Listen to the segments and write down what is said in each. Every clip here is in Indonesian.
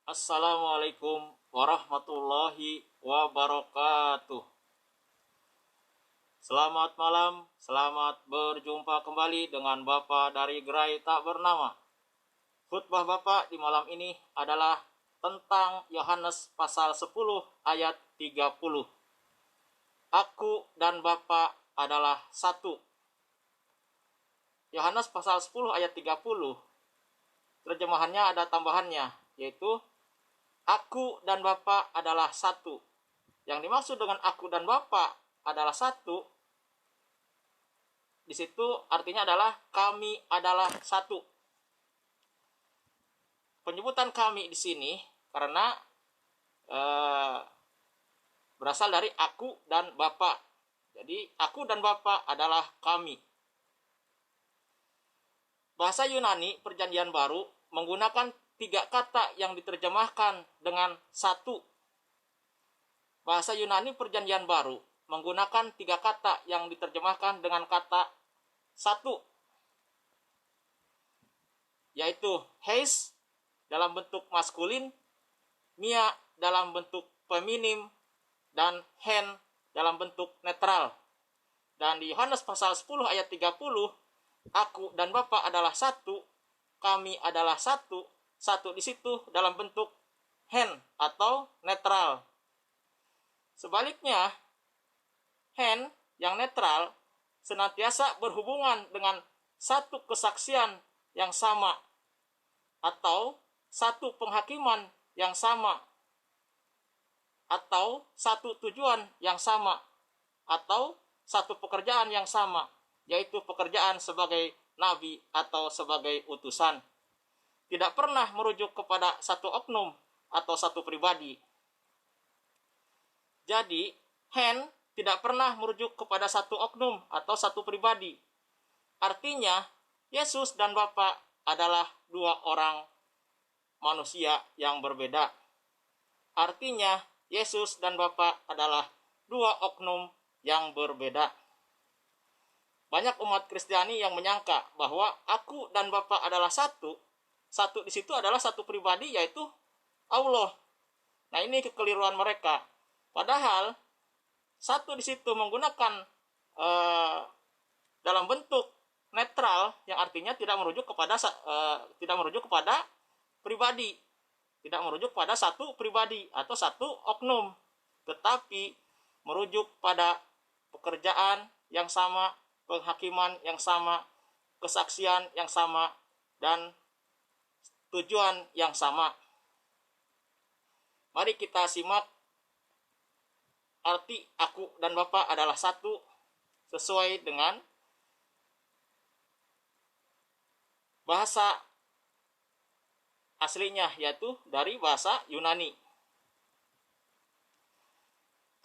Assalamualaikum warahmatullahi wabarakatuh. Selamat malam, selamat berjumpa kembali dengan Bapak dari Gerai Tak Bernama. Khutbah Bapak di malam ini adalah tentang Yohanes pasal 10 ayat 30. Aku dan Bapak adalah satu. Yohanes pasal 10 ayat 30, terjemahannya ada tambahannya, yaitu Aku dan Bapa adalah satu. Yang dimaksud dengan aku dan Bapa adalah satu, di situ artinya adalah kami adalah satu. Penyebutan kami di sini karena berasal dari aku dan Bapa. Jadi aku dan Bapa adalah kami. Bahasa Yunani Perjanjian Baru menggunakan 3 kata yang diterjemahkan dengan satu. Bahasa Yunani Perjanjian Baru menggunakan 3 kata yang diterjemahkan dengan kata satu, yaitu heis dalam bentuk maskulin, mia dalam bentuk feminim, dan hen dalam bentuk netral. Dan di Yohanes pasal 10 ayat 30, aku dan Bapa adalah satu, kami adalah satu. Satu di situ dalam bentuk hen atau netral. Sebaliknya, hen yang netral senantiasa berhubungan dengan satu kesaksian yang sama atau satu penghakiman yang sama atau satu tujuan yang sama atau satu pekerjaan yang sama, yaitu pekerjaan sebagai nabi atau sebagai utusan. Tidak pernah merujuk kepada satu oknum atau satu pribadi. Jadi, hen tidak pernah merujuk kepada satu oknum atau satu pribadi. Artinya, Yesus dan Bapa adalah 2 orang manusia yang berbeda. Artinya, Yesus dan Bapa adalah 2 oknum yang berbeda. Banyak umat Kristiani yang menyangka bahwa aku dan Bapa adalah satu. Satu di situ adalah satu pribadi, yaitu Allah. Nah, ini kekeliruan mereka. Padahal satu di situ menggunakan dalam bentuk netral, yang artinya tidak merujuk kepada pribadi, tidak merujuk pada satu pribadi atau satu oknum, tetapi merujuk pada pekerjaan yang sama, penghakiman yang sama, kesaksian yang sama, dan tujuan yang sama. Mari kita simak arti aku dan Bapa adalah satu sesuai dengan bahasa aslinya, yaitu dari bahasa Yunani.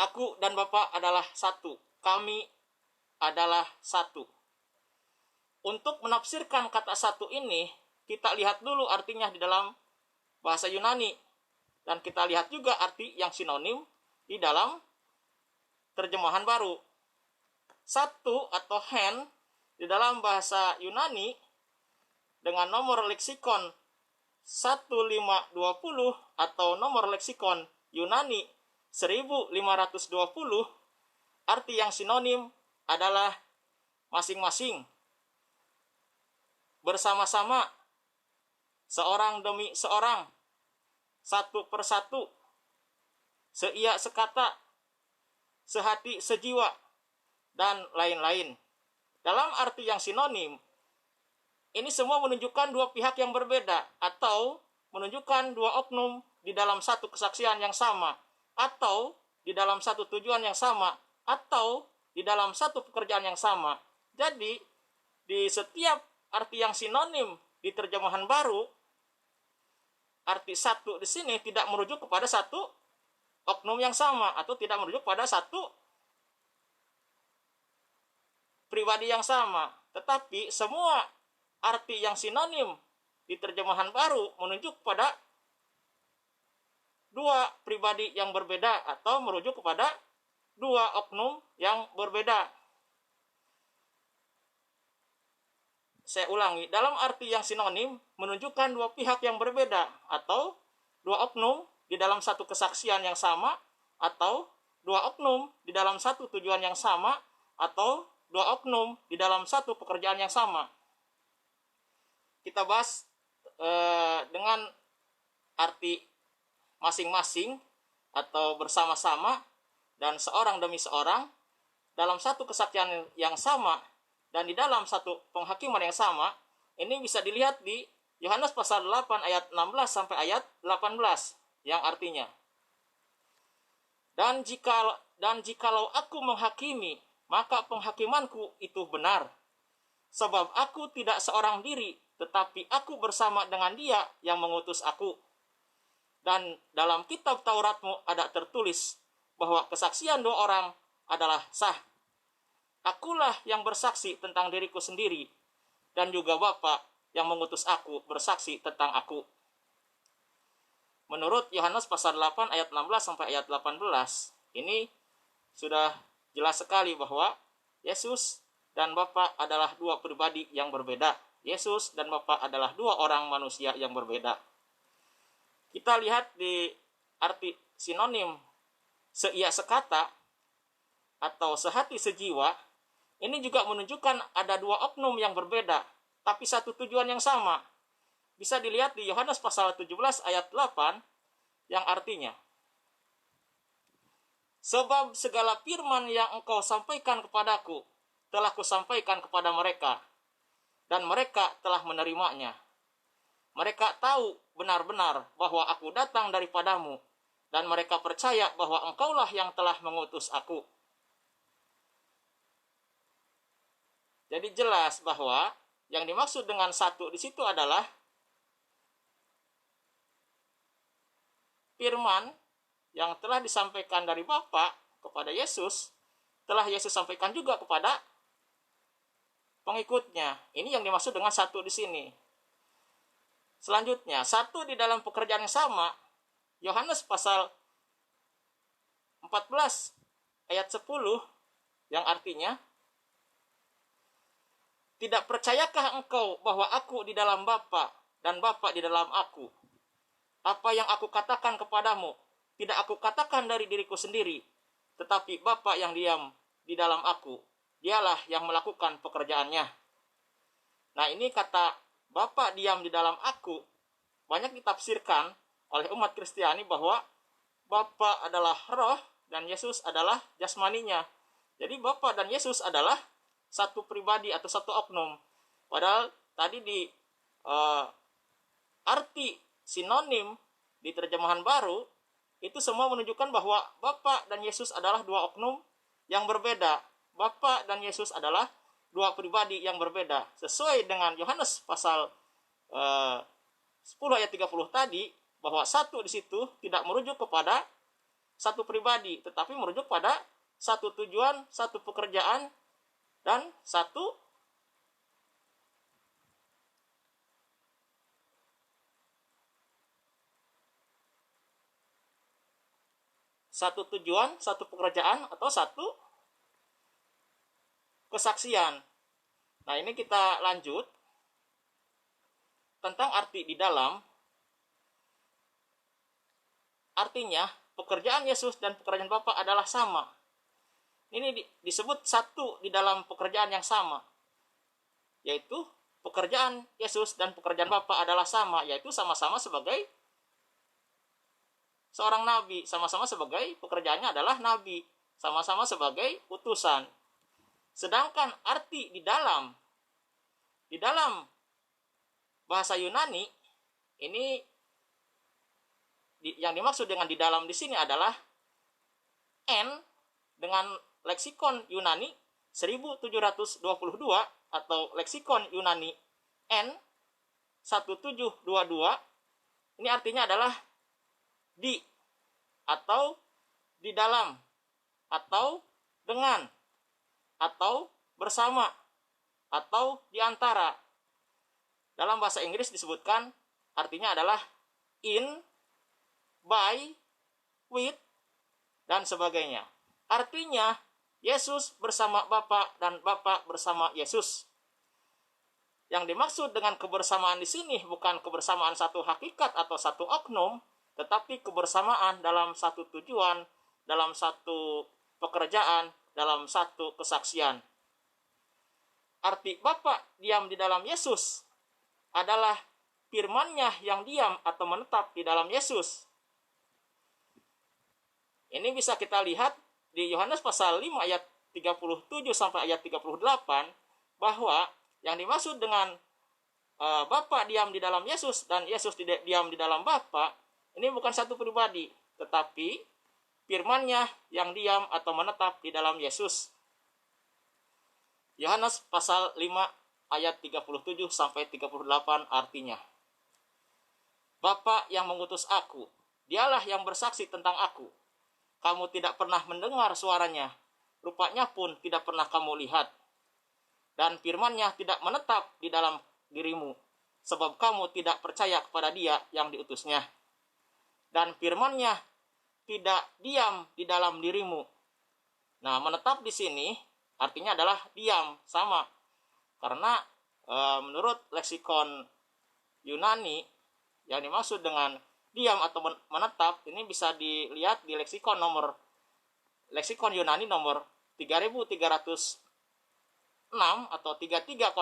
Aku dan Bapa adalah satu, kami adalah satu. Untuk menafsirkan kata satu ini, kita lihat dulu artinya di dalam bahasa Yunani, dan kita lihat juga arti yang sinonim di dalam terjemahan baru. Satu atau hen di dalam bahasa Yunani dengan nomor leksikon 1520 atau nomor leksikon Yunani 1520, arti yang sinonim adalah masing-masing, bersama-sama, seorang demi seorang, satu persatu, seia sekata, sehati sejiwa, dan lain-lain. Dalam arti yang sinonim, ini semua menunjukkan 2 pihak yang berbeda, atau menunjukkan 2 oknum di dalam satu kesaksian yang sama, atau di dalam satu tujuan yang sama, atau di dalam satu pekerjaan yang sama. Jadi, di setiap arti yang sinonim di terjemahan baru, arti satu di sini tidak merujuk kepada satu oknum yang sama, atau tidak merujuk pada satu pribadi yang sama. Tetapi semua arti yang sinonim di terjemahan baru menunjuk pada 2 pribadi yang berbeda, atau merujuk kepada 2 oknum yang berbeda. Saya ulangi, dalam arti yang sinonim menunjukkan 2 pihak yang berbeda, atau dua oknum di dalam satu kesaksian yang sama, atau dua oknum di dalam satu tujuan yang sama, atau dua oknum di dalam satu pekerjaan yang sama. Kita bahas dengan arti masing-masing atau bersama-sama dan seorang demi seorang dalam satu kesaksian yang sama dan di dalam satu penghakiman yang sama. Ini bisa dilihat di Yohanes pasal 8 ayat 16 sampai ayat 18, yang artinya, dan jikalau aku menghakimi, maka penghakimanku itu benar, sebab aku tidak seorang diri, tetapi aku bersama dengan Dia yang mengutus aku. Dan dalam kitab Tauratmu ada tertulis bahwa kesaksian dua orang adalah sah. Akulah yang bersaksi tentang diriku sendiri, dan juga Bapa yang mengutus aku bersaksi tentang aku. Menurut Yohanes pasal 8 ayat 16 sampai ayat 18, ini sudah jelas sekali bahwa Yesus dan Bapa adalah dua pribadi yang berbeda. Yesus dan Bapa adalah dua orang manusia yang berbeda. Kita lihat di arti sinonim seia sekata atau sehati sejiwa. Ini juga menunjukkan ada dua oknum yang berbeda, tapi satu tujuan yang sama. Bisa dilihat di Yohanes pasal 17 ayat 8, yang artinya, sebab segala firman yang engkau sampaikan kepadaku, telah kusampaikan kepada mereka, dan mereka telah menerimanya. Mereka tahu benar-benar bahwa aku datang daripadamu, dan mereka percaya bahwa engkaulah yang telah mengutus aku. Jadi jelas bahwa yang dimaksud dengan satu di situ adalah firman yang telah disampaikan dari Bapa kepada Yesus, telah Yesus sampaikan juga kepada pengikutnya. Ini yang dimaksud dengan satu di sini. Selanjutnya, satu di dalam pekerjaan yang sama, Yohanes pasal 14 ayat 10, yang artinya, tidak percayakah engkau bahwa aku di dalam Bapa dan Bapa di dalam aku? Apa yang aku katakan kepadamu, tidak aku katakan dari diriku sendiri, tetapi Bapa yang diam di dalam aku, Dialah yang melakukan pekerjaannya. Nah, ini kata Bapa diam di dalam aku banyak ditafsirkan oleh umat Kristiani bahwa Bapa adalah roh dan Yesus adalah jasmaninya. Jadi Bapa dan Yesus adalah satu pribadi atau satu oknum. Padahal tadi di arti sinonim di terjemahan baru itu semua menunjukkan bahwa Bapa dan Yesus adalah dua oknum yang berbeda. Bapa dan Yesus adalah dua pribadi yang berbeda. Sesuai dengan Yohanes pasal 10 ayat 30 tadi, bahwa satu di situ tidak merujuk kepada satu pribadi, tetapi merujuk pada satu tujuan, satu pekerjaan, dan satu tujuan, satu pekerjaan, atau satu kesaksian. Nah, ini kita lanjut tentang arti di dalam. Artinya, pekerjaan Yesus dan pekerjaan Bapa adalah sama. Ini disebut satu di dalam pekerjaan yang sama, yaitu pekerjaan Yesus dan pekerjaan Bapa adalah sama, yaitu sama-sama sebagai seorang nabi, sama-sama sebagai pekerjaannya adalah nabi, sama-sama sebagai utusan. Sedangkan arti di dalam bahasa Yunani ini yang dimaksud dengan di dalam di sini adalah N dengan leksikon Yunani 1722 atau leksikon Yunani N 1722. Ini artinya adalah di atau di dalam atau dengan atau bersama atau di antara. Dalam bahasa Inggris disebutkan artinya adalah in, by, with, dan sebagainya. Artinya Yesus bersama Bapa dan Bapa bersama Yesus. Yang dimaksud dengan kebersamaan di sini bukan kebersamaan satu hakikat atau satu oknum, tetapi kebersamaan dalam satu tujuan, dalam satu pekerjaan, dalam satu kesaksian. Arti Bapa diam di dalam Yesus adalah firman-Nya yang diam atau menetap di dalam Yesus. Ini bisa kita lihat di Yohanes pasal 5 ayat 37 sampai ayat 38 bahwa yang dimaksud dengan Bapa diam di dalam Yesus dan Yesus tidak diam di dalam Bapa, ini bukan satu pribadi, tetapi firman-Nya yang diam atau menetap di dalam Yesus. Yohanes pasal 5 ayat 37 sampai 38 artinya, Bapa yang mengutus aku, dialah yang bersaksi tentang aku. Kamu tidak pernah mendengar suaranya, rupanya pun tidak pernah kamu lihat. Dan firman-Nya tidak menetap di dalam dirimu, sebab kamu tidak percaya kepada Dia yang diutusnya. Dan firman-Nya tidak diam di dalam dirimu. Nah, menetap di sini artinya adalah diam, sama. Karena menurut leksikon Yunani, yang dimaksud dengan diam atau menetap ini bisa dilihat di leksikon Yunani nomor 3306 atau 3306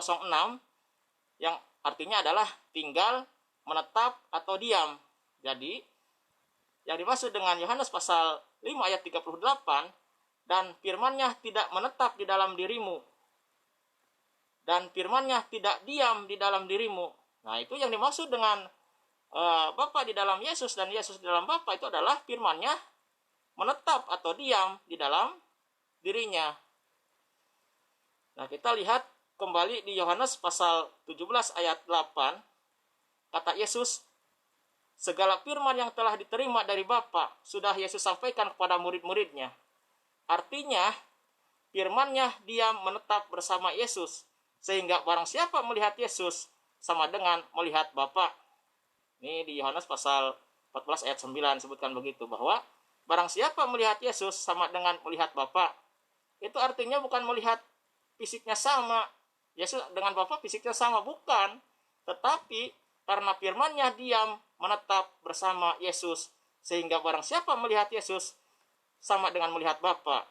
yang artinya adalah tinggal, menetap, atau diam. Jadi, yang dimaksud dengan Yohanes pasal 5 ayat 38, dan firman-Nya tidak menetap di dalam dirimu, dan firman-Nya tidak diam di dalam dirimu. Nah, itu yang dimaksud dengan Bapa di dalam Yesus dan Yesus di dalam Bapa, itu adalah firman-Nya menetap atau diam di dalam dirinya. Nah, kita lihat kembali di Yohanes pasal 17 ayat 8, kata Yesus, segala firman yang telah diterima dari Bapa sudah Yesus sampaikan kepada murid-muridnya. Artinya, firman-Nya diam menetap bersama Yesus, sehingga barang siapa melihat Yesus sama dengan melihat Bapa. Ini di Yohanes pasal 14 ayat 9 sebutkan begitu, bahwa barang siapa melihat Yesus sama dengan melihat Bapa. Itu artinya bukan melihat fisiknya sama, Yesus dengan Bapa fisiknya sama, bukan. Tetapi karena firman-Nya diam menetap bersama Yesus, sehingga barang siapa melihat Yesus sama dengan melihat Bapa.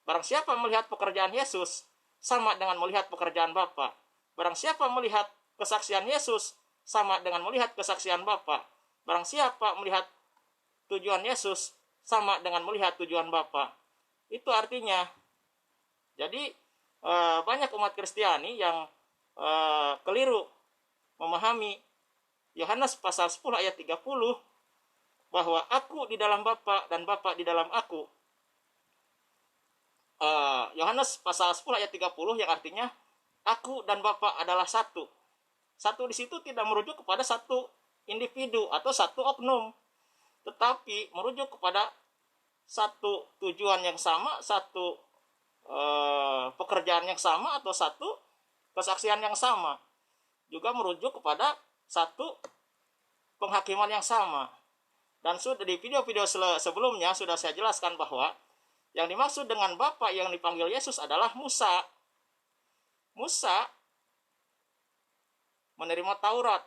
Barang siapa melihat pekerjaan Yesus sama dengan melihat pekerjaan Bapa. Barang siapa melihat kesaksian Yesus sama dengan melihat kesaksian Bapa. Barang siapa melihat tujuan Yesus sama dengan melihat tujuan Bapa. Itu artinya. Jadi banyak umat Kristiani yang keliru memahami Yohanes pasal 10 ayat 30 bahwa aku di dalam Bapa dan Bapa di dalam aku. Yohanes pasal 10 ayat 30 yang artinya aku dan Bapa adalah satu. Satu di situ tidak merujuk kepada satu individu atau satu oknum, tetapi merujuk kepada satu tujuan yang sama, satu pekerjaan yang sama, atau satu kesaksian yang sama. Juga merujuk kepada satu penghakiman yang sama. Dan sudah di video-video sebelumnya sudah saya jelaskan bahwa yang dimaksud dengan Bapa yang dipanggil Yesus adalah Musa. Musa menerima Taurat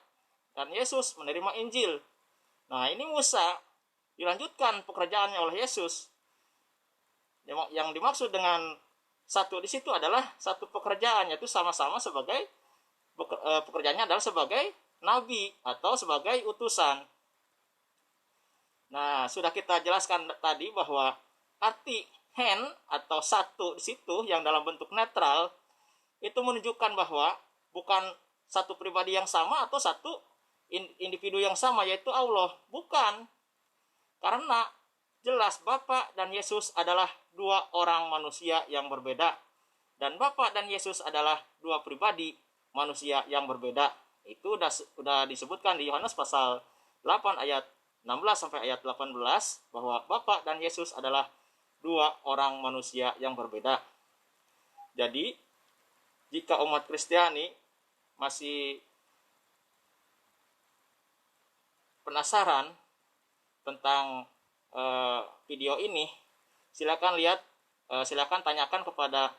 dan Yesus menerima Injil. Nah, ini Musa dilanjutkan pekerjaannya oleh Yesus. Yang dimaksud dengan satu di situ adalah satu pekerjaan, yaitu sama-sama sebagai pekerjaannya adalah sebagai nabi atau sebagai utusan. Nah, sudah kita jelaskan tadi bahwa arti hand atau satu di situ yang dalam bentuk netral itu menunjukkan bahwa bukan satu pribadi yang sama atau satu individu yang sama, yaitu Allah. Bukan. Karena jelas Bapa dan Yesus adalah dua orang manusia yang berbeda. Dan Bapa dan Yesus adalah dua pribadi manusia yang berbeda. Itu sudah disebutkan di Yohanes pasal 8 ayat 16 sampai ayat 18 bahwa Bapa dan Yesus adalah dua orang manusia yang berbeda. Jadi, jika umat Kristiani masih penasaran tentang video ini, silakan lihat, silakan tanyakan kepada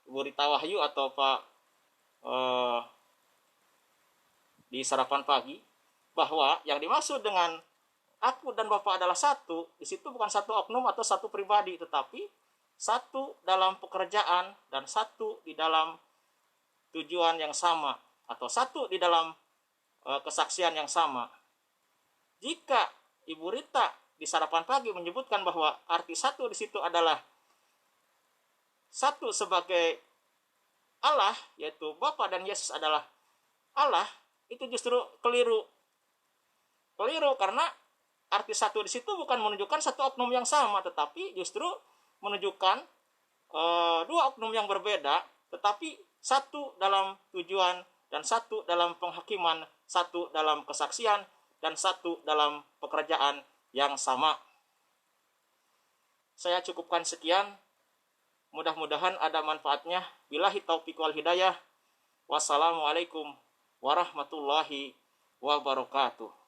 Ibu Rita Wahyu atau Pak di sarapan pagi, bahwa yang dimaksud dengan aku dan Bapak adalah satu, di situ bukan satu oknum atau satu pribadi, tetapi satu dalam pekerjaan dan satu di dalam tujuan yang sama atau satu di dalam kesaksian yang sama. Jika Ibu Rita di sarapan pagi menyebutkan bahwa arti satu di situ adalah satu sebagai Allah, yaitu Bapa dan Yesus adalah Allah, itu justru keliru. Keliru karena arti satu di situ bukan menunjukkan satu oknum yang sama, tetapi justru menunjukkan dua oknum yang berbeda, tetapi satu dalam tujuan dan satu dalam penghakiman, satu dalam kesaksian, dan satu dalam pekerjaan yang sama. Saya cukupkan sekian. Mudah-mudahan ada manfaatnya. Billahi taufiq wal hidayah. Wassalamualaikum warahmatullahi wabarakatuh.